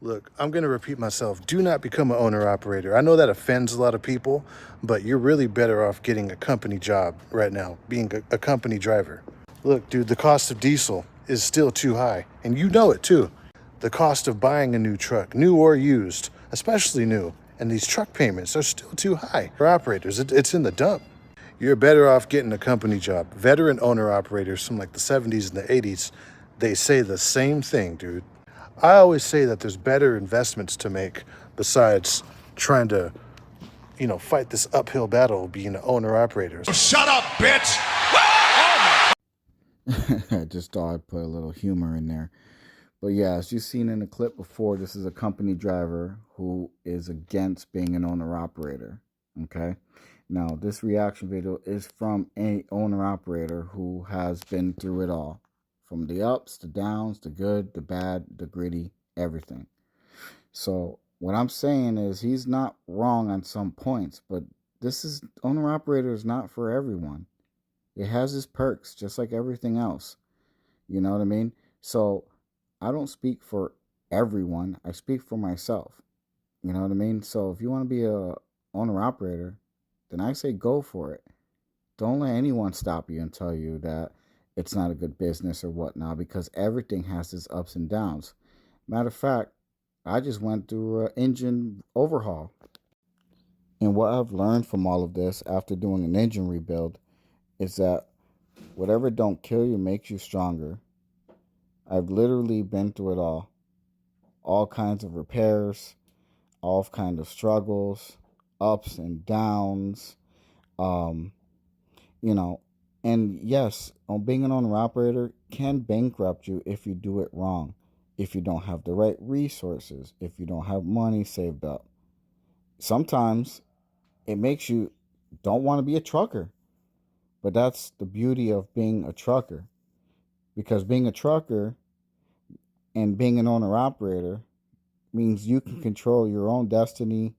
Look, I'm going to repeat myself. Do not become an owner operator. I know that offends a lot of people, but you're really better off getting a company job right now, being a company driver. Look, dude, the cost of diesel is still too high, and you know it too. The cost of buying a new truck, new or used, especially new, and these truck payments are still too high for operators. It's in the dump. You're better off getting a company job. Veteran owner operators from like the 70s and the 80s, they say the same thing, dude. I always say that there's better investments to make besides trying to, fight this uphill battle of being an owner operator. Shut up, bitch! I just thought I'd put a little humor in there. But yeah, as you've seen in the clip before, this is a company driver who is against being an owner operator. Okay. Now, this reaction video is from a owner operator who has been through it all. From the ups, the downs, the good, the bad, the gritty, everything. So what I'm saying is he's not wrong on some points, but this is owner operator is not for everyone. It has its perks, just like everything else. You know what I mean? So I don't speak for everyone. I speak for myself. You know what I mean? So if you want to be a owner operator, then I say go for it. Don't let anyone stop you and tell you that it's not a good business or whatnot, because everything has its ups and downs. Matter of fact, I just went through an engine overhaul. And what I've learned from all of this after doing an engine rebuild is that whatever don't kill you makes you stronger. I've literally been through it all kinds of repairs, all kind of struggles, ups and downs, um, you know, and yes, being an owner operator can bankrupt you if you do it wrong, if you don't have the right resources, if you don't have money saved up. Sometimes it makes you don't want to be a trucker, but that's the beauty of being a trucker, because being a trucker and being an owner operator means you can control your own destiny,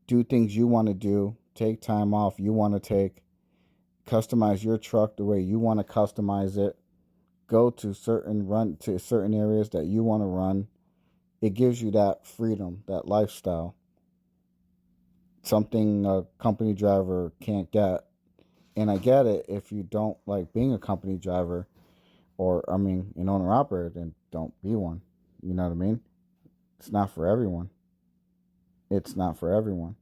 do things you want to do, take time off you want to take, customize your truck the way you want to customize it, go to certain areas that you want to run. It gives you that freedom, that lifestyle, something a company driver can't get. And I get it, if you don't like being a company driver, or I mean an owner operator, then don't be one. You know what I mean? It's not for everyone. It's not for everyone.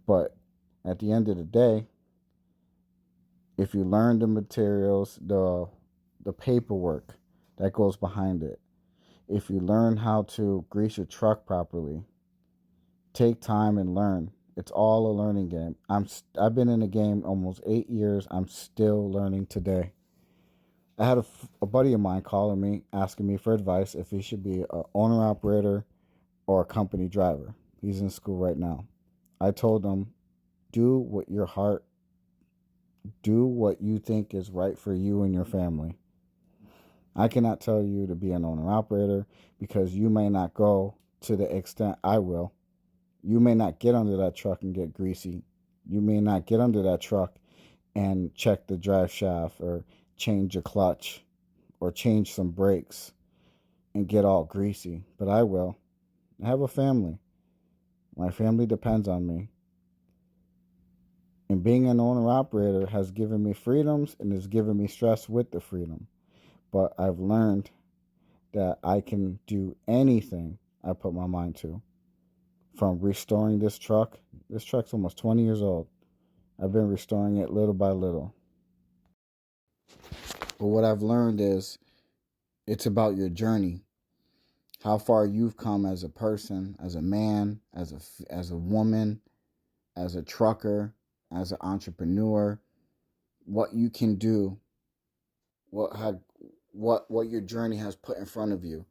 But at the end of the day, if you learn the materials, the paperwork that goes behind it, if you learn how to grease your truck properly, take time and learn. It's all a learning game. I've been in the game almost 8 years. I'm still learning today. I had a buddy of mine calling me, asking me for advice if he should be an owner operator or a company driver. He's in school right now. I told him, do what your heart, do what you think is right for you and your family. I cannot tell you to be an owner operator, because you may not go to the extent I will. You may not get under that truck and get greasy. You may not get under that truck and check the drive shaft or change a clutch or change some brakes and get all greasy. But I will. I have a family. My family depends on me. And being an owner operator has given me freedoms and has given me stress with the freedom. But I've learned that I can do anything I put my mind to. From restoring this truck. This truck's almost 20 years old. I've been restoring it little by little. But what I've learned is it's about your journey. How far you've come as a person, as a man, as a woman, as a trucker, as an entrepreneur, what you can do, what your journey has put in front of you.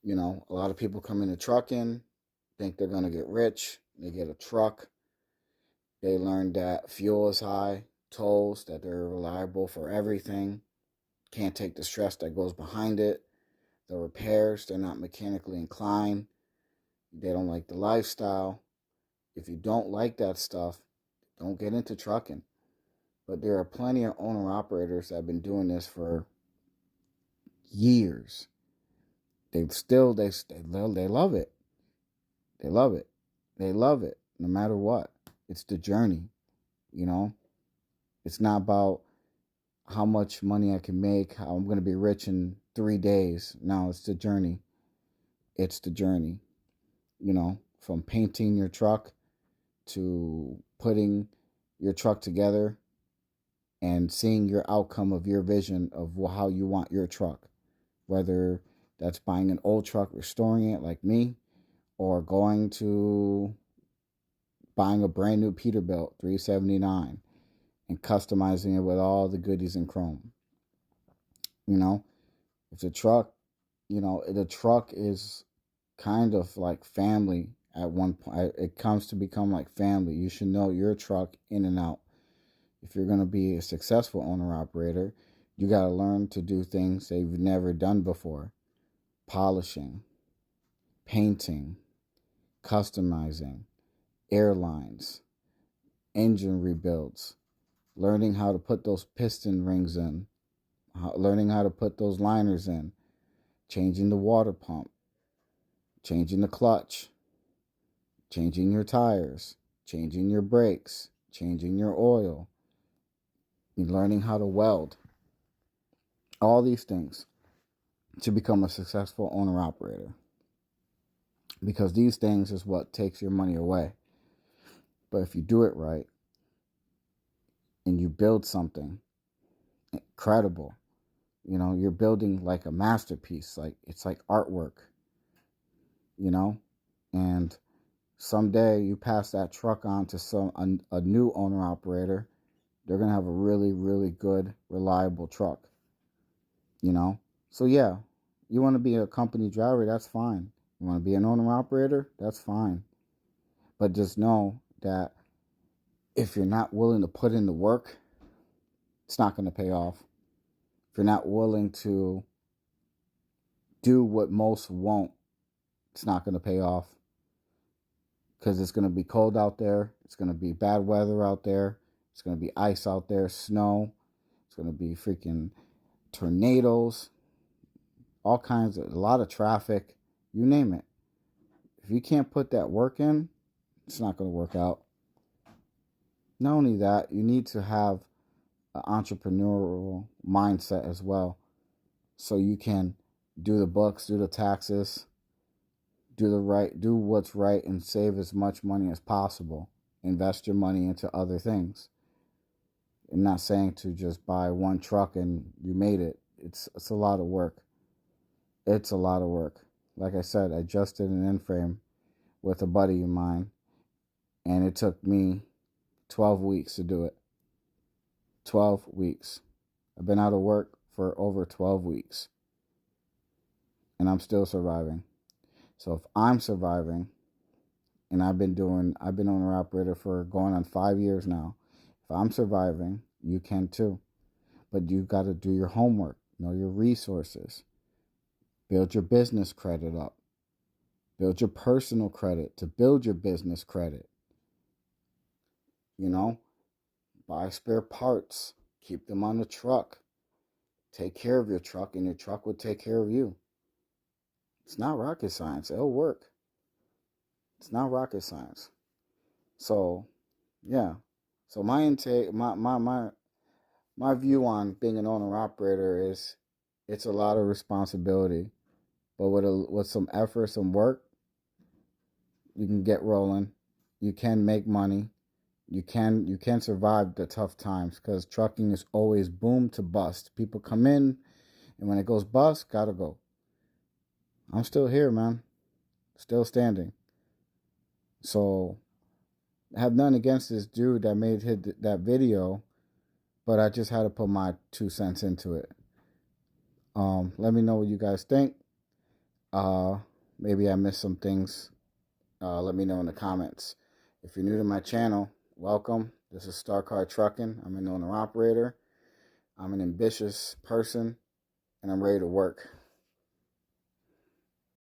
You know, a lot of people come into trucking, think they're going to get rich. They get a truck. They learn that fuel is high, tolls, that they're reliable for everything. Can't take the stress that goes behind it. The repairs, they're not mechanically inclined. They don't like the lifestyle. If you don't like that stuff, don't get into trucking. But there are plenty of owner operators that have been doing this for years. they love it. They love it. They love it no matter what. It's the journey, you know? It's not about how much money I can make, how I'm going to be rich in 3 days. No, it's the journey. It's the journey, from painting your truck to putting your truck together and seeing your outcome of your vision of how you want your truck. Whether that's buying an old truck, restoring it like me, or going to buying a brand new Peterbilt 379 and customizing it with all the goodies in chrome. If the truck, the truck is kind of like family at one point. It comes to become like family. You should know your truck in and out. If you're going to be a successful owner-operator, you got to learn to do things that you've never done before. Polishing, painting, customizing, airlines, engine rebuilds, learning how to put those piston rings in, learning how to put those liners in, changing the water pump, changing the clutch, changing your tires, changing your brakes, changing your oil, learning how to weld. All these things to become a successful owner-operator. Because these things is what takes your money away. But if you do it right and you build something incredible, you're building like a masterpiece. Like it's like artwork, and someday you pass that truck on to a new owner-operator. They're going to have a really, really good, reliable truck, So yeah, you want to be a company driver, that's fine. You want to be an owner-operator, that's fine. But just know that if you're not willing to put in the work, it's not going to pay off. If you're not willing to do what most won't, it's not going to pay off. Because it's going to be cold out there. It's going to be bad weather out there. It's going to be ice out there, snow. It's going to be freaking tornadoes. All kinds of, a lot of traffic. You name it. If you can't put that work in, it's not going to work out. Not only that, you need to have an entrepreneurial mindset as well. So you can do the books, do the taxes, do what's right, and save as much money as possible. Invest your money into other things. I'm not saying to just buy one truck and you made it. It's a lot of work. It's a lot of work. Like I said, I just did an in-frame with a buddy of mine, and it took me 12 weeks to do it. 12 weeks. I've been out of work for over 12 weeks, and I'm still surviving. So if I'm surviving, and I've been owner-operator for going on 5 years now. If I'm surviving, you can too. But you got to do your homework, know your resources, build your business credit up, build your personal credit to build your business credit. Buy spare parts, keep them on the truck, take care of your truck, and your truck will take care of you. It's not rocket science. It'll work. It's not rocket science. So, yeah. So my view on being an owner-operator is it's a lot of responsibility. But with some effort, some work, you can get rolling. You can make money. You can survive the tough times, because trucking is always boom to bust. People come in, and when it goes bust, gotta go. I'm still here, man. Still standing. So I have none against this dude that made that video, but I just had to put my 2 cents into it. Let me know what you guys think. Maybe I missed some things. Let me know in the comments. If you're new to my channel, welcome. This is Star Car Trucking. I'm an owner-operator. I'm an ambitious person, and I'm ready to work.